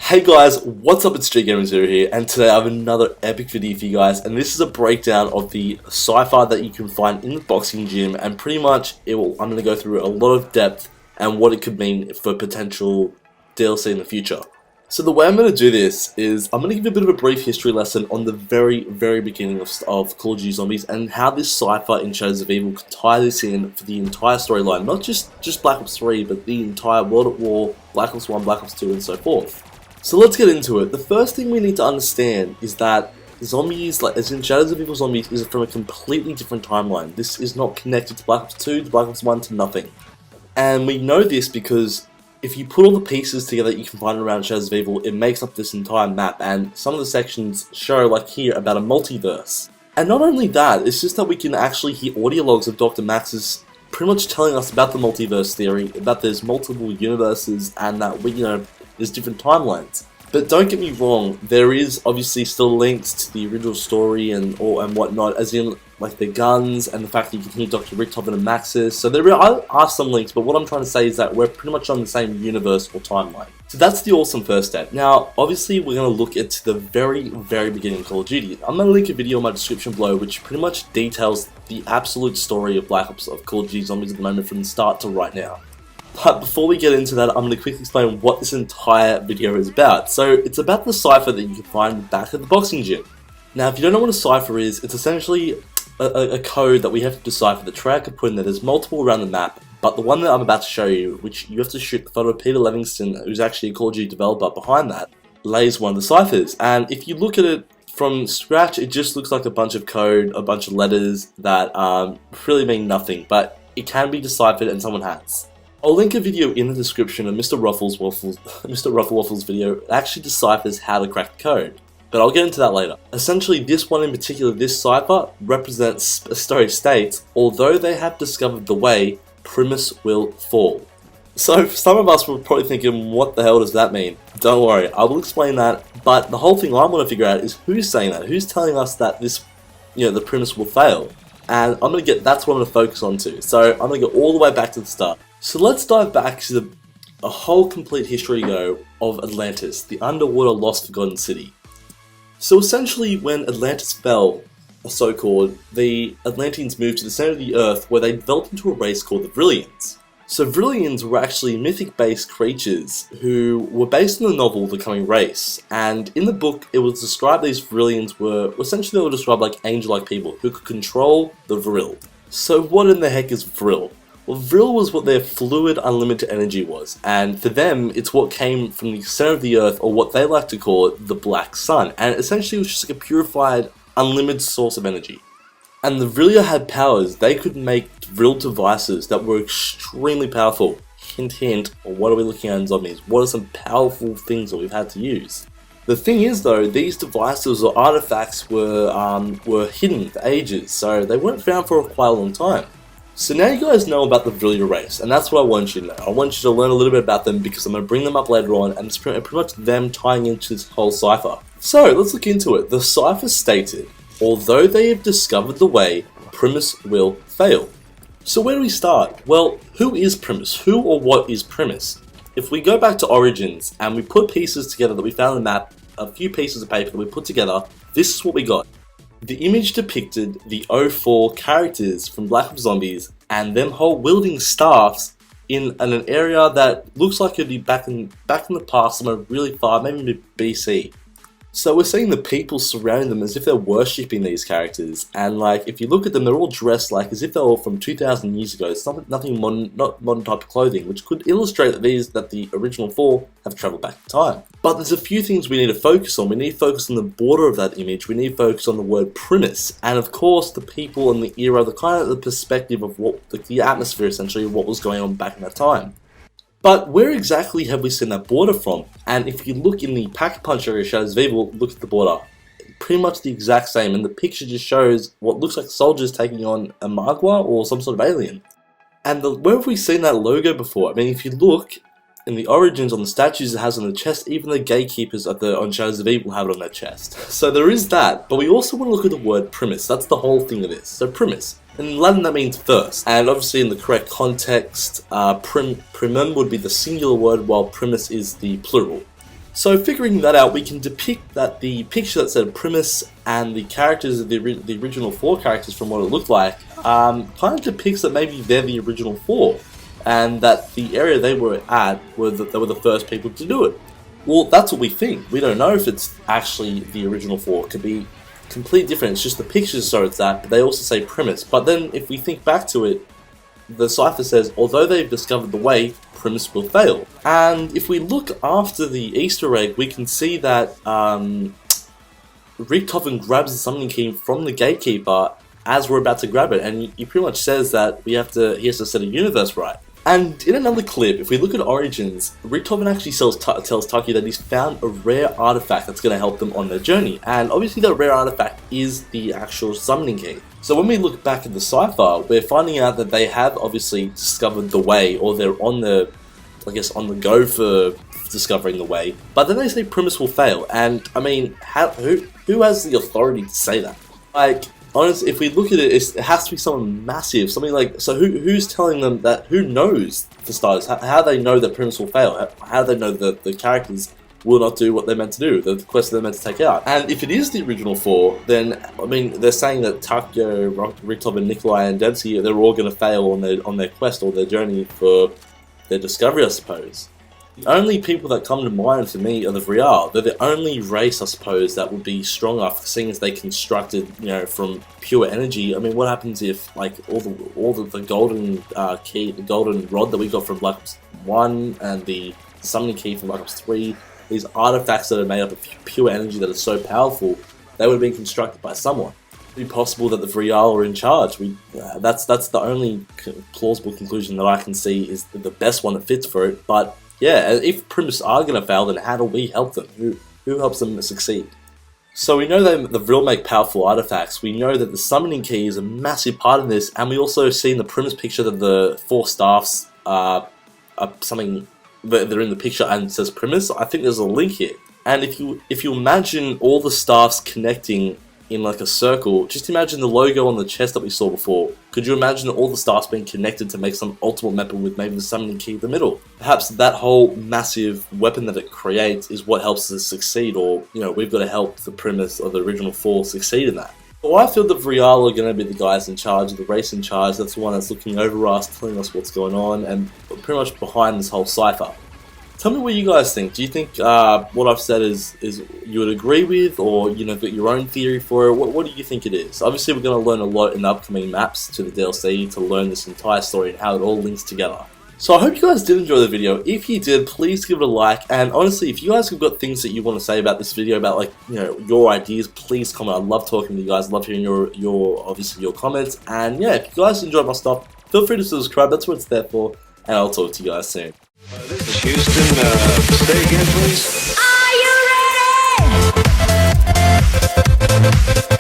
Hey guys, what's up? It's StreetGamer0 here, and today I have another epic video for you guys, and this is a breakdown of the Cipher that you can find in the boxing gym, and pretty much I'm going to go through a lot of depth and what it could mean for potential DLC in the future. So the way I'm going to do this is I'm going to give you a bit of a brief history lesson on the very beginning of Call of Duty Zombies and how this Cipher in Shadows of Evil could tie this in for the entire storyline, not just Black Ops 3, but the entire World at War, Black Ops 1, Black Ops 2, and so forth. So let's get into it. The first thing we need to understand is that Zombies, as in Shadows of Evil Zombies, is from a completely different timeline. This is not connected to Black Ops 2, to Black Ops 1, to nothing. And we know this because if you put all the pieces together you can find around Shadows of Evil, it makes up this entire map, and some of the sections show, like here, about a multiverse. And not only that, it's just that we can actually hear audio logs of Dr. Max's pretty much telling us about the multiverse theory, about there's multiple universes, and that there's different timelines. But don't get me wrong, there is obviously still links to the original story and whatnot, as in like the guns and the fact that you can hear Dr. Richtofen and Maxis. So there are some links, but what I'm trying to say is that we're pretty much on the same universe or timeline. So that's the awesome first step. Now, obviously we're going to look at the very beginning of Call of Duty. I'm going to link a video in my description below which pretty much details the absolute story of Black Ops of Call of Duty Zombies at the moment from the start to right now. But before we get into that, I'm going to quickly explain what this entire video is about. So it's about the Cipher that you can find back at the boxing gym. Now, if you don't know what a Cipher is, it's essentially a code that we have to decipher. The track could put in there. There's multiple around the map, but the one that I'm about to show you, which you have to shoot the photo of Peter Livingston, who's actually a Call of Duty developer behind that, lays one of the ciphers. And if you look at it from scratch, it just looks like a bunch of code, a bunch of letters that really mean nothing, but it can be deciphered and someone has. I'll link a video in the description of Mr. Rufflewaffle's video that actually deciphers how to crack the code, but I'll get into that later. Essentially, this one in particular, this cipher, represents a story states, although they have discovered the way, Primis will fall. So some of us were probably thinking, what the hell does that mean? Don't worry, I will explain that, but the whole thing I want to figure out is who's saying that, who's telling us that this, the Primis will fail. And that's what I'm going to focus on too. So I'm going to go all the way back to the start. So let's dive back to a whole complete history ago of Atlantis, the underwater lost forgotten city. So essentially when Atlantis fell, so-called, the Atlanteans moved to the center of the earth where they developed into a race called the Vrilians. So Vrilians were actually mythic-based creatures who were based on the novel The Coming Race, and in the book it was described these Vrilians were described like angel-like people who could control the Vril. So what in the heck is Vril? Well, Vril was what their fluid, unlimited energy was, and for them, it's what came from the center of the earth, or what they like to call it, the Black Sun, and essentially it was just like a purified, unlimited source of energy. And the Vrilia had powers. They could make Vril devices that were extremely powerful. Hint hint, what are we looking at in Zombies? What are some powerful things that we've had to use? The thing is though, these devices or artifacts were hidden for ages, so they weren't found for quite a long time. So now you guys know about the Vrilia race, and that's what I want you to know. I want you to learn a little bit about them because I'm going to bring them up later on, and it's pretty much them tying into this whole cipher. So let's look into it. The cipher stated, although they have discovered the way, Primis will fail. So where do we start? Well, who is Primis? Who or what is Primis? If we go back to Origins and we put pieces together that we found on the map, a few pieces of paper that we put together, this is what we got. The image depicted the 04 characters from Black Ops Zombies and them wielding staffs in an area that looks like it'd be back in the past, somewhere really far, maybe BC. So we're seeing the people surrounding them as if they're worshipping these characters, and if you look at them, they're all dressed as if they were from 2,000 years ago. It's nothing modern, not modern type of clothing, which could illustrate that the original 4 have travelled back in time. But there's a few things we need to focus on. We need to focus on the border of that image. We need to focus on the word Primis, and of course the people in the era, the perspective of what the atmosphere essentially of what was going on back in that time. But where exactly have we seen that border from? And if you look in the Pack-a-Punch area Shadows of Evil, look at the border. Pretty much the exact same, and the picture just shows what looks like soldiers taking on a Magua or some sort of alien. And where have we seen that logo before? I mean, if you look in the Origins on the statues it has on the chest, even the gatekeepers on Shadows of Evil have it on their chest. So there is that, but we also want to look at the word Primis. That's the whole thing of this. So Primis. In Latin that means first, and obviously in the correct context, primum would be the singular word while primis is the plural. So figuring that out, we can depict that the picture that said Primis and the characters of the original 4 characters from what it looked like, kind of depicts that maybe they're the original 4, and that the area they were at they were the first people to do it. Well, that's what we think. We don't know if it's actually the original 4. It could be completely different. It's just the pictures show it's that, but they also say Primis. But then if we think back to it, the cipher says, although they've discovered the way, Primis will fail. And if we look after the Easter egg, we can see that Richthofen grabs the summoning key from the gatekeeper as we're about to grab it, and he pretty much says that he has to set a universe right. And in another clip, if we look at Origins, Richthofen actually tells Taki that he's found a rare artifact that's going to help them on their journey, and obviously that rare artifact is the actual summoning key. So when we look back at the cipher, we're finding out that they have obviously discovered the way, or they're on the go for discovering the way, but then they say Primis will fail, and I mean, who has the authority to say that? Like, honestly, if we look at it, it has to be someone massive, something like, so who's telling them that, who knows, for starters, how do they know that Primis will fail? How do they know that the characters will not do what they're meant to do, the quest they're meant to take out? And if it is the original 4, then, I mean, they're saying that Takio, Richthofen, Nikolai, and Dempsey, they're all going to fail on their quest or their journey for their discovery, I suppose. The only people that come to mind for me are the Vril. They're the only race, I suppose, that would be strong enough, seeing as they constructed, from pure energy. I mean, what happens if, like, all the golden key, the golden rod that we got from Black Ops 1 and the summoning key from Black Ops 3, these artifacts that are made up of pure energy that are so powerful, they would have been constructed by someone. It would be possible that the Vril are in charge. That's the only plausible conclusion that I can see is the best one that fits for it. But yeah, if Primis are going to fail, then how do we help them? Who helps them succeed? So we know that the Vril make powerful artifacts. We know that the summoning key is a massive part of this, and we also see in the Primis picture that the 4 staffs are something. They're in the picture and it says Primis. I think there's a link here. And if you imagine all the staffs connecting in like a circle, just imagine the logo on the chest that we saw before. Could you imagine all the staffs being connected to make some ultimate weapon with maybe the summoning key in the middle? Perhaps that whole massive weapon that it creates is what helps us succeed, or we've got to help the Primis of the original 4 succeed in that. So I feel that Vril are going to be the guys in charge, the race in charge. That's the one that's looking over us, telling us what's going on, and pretty much behind this whole cipher. Tell me what you guys think. Do you think what I've said is you would agree with, or got your own theory for it? What do you think it is? Obviously, we're going to learn a lot in the upcoming maps to the DLC to learn this entire story and how it all links together. So I hope you guys did enjoy the video. If you did, please give it a like. And honestly, if you guys have got things that you want to say about this video, about your ideas, please comment. I love talking to you guys. I love hearing your comments. And yeah, if you guys enjoyed my stuff, feel free to subscribe. That's what it's there for. And I'll talk to you guys soon. This is Houston. Say again, please. Are you ready?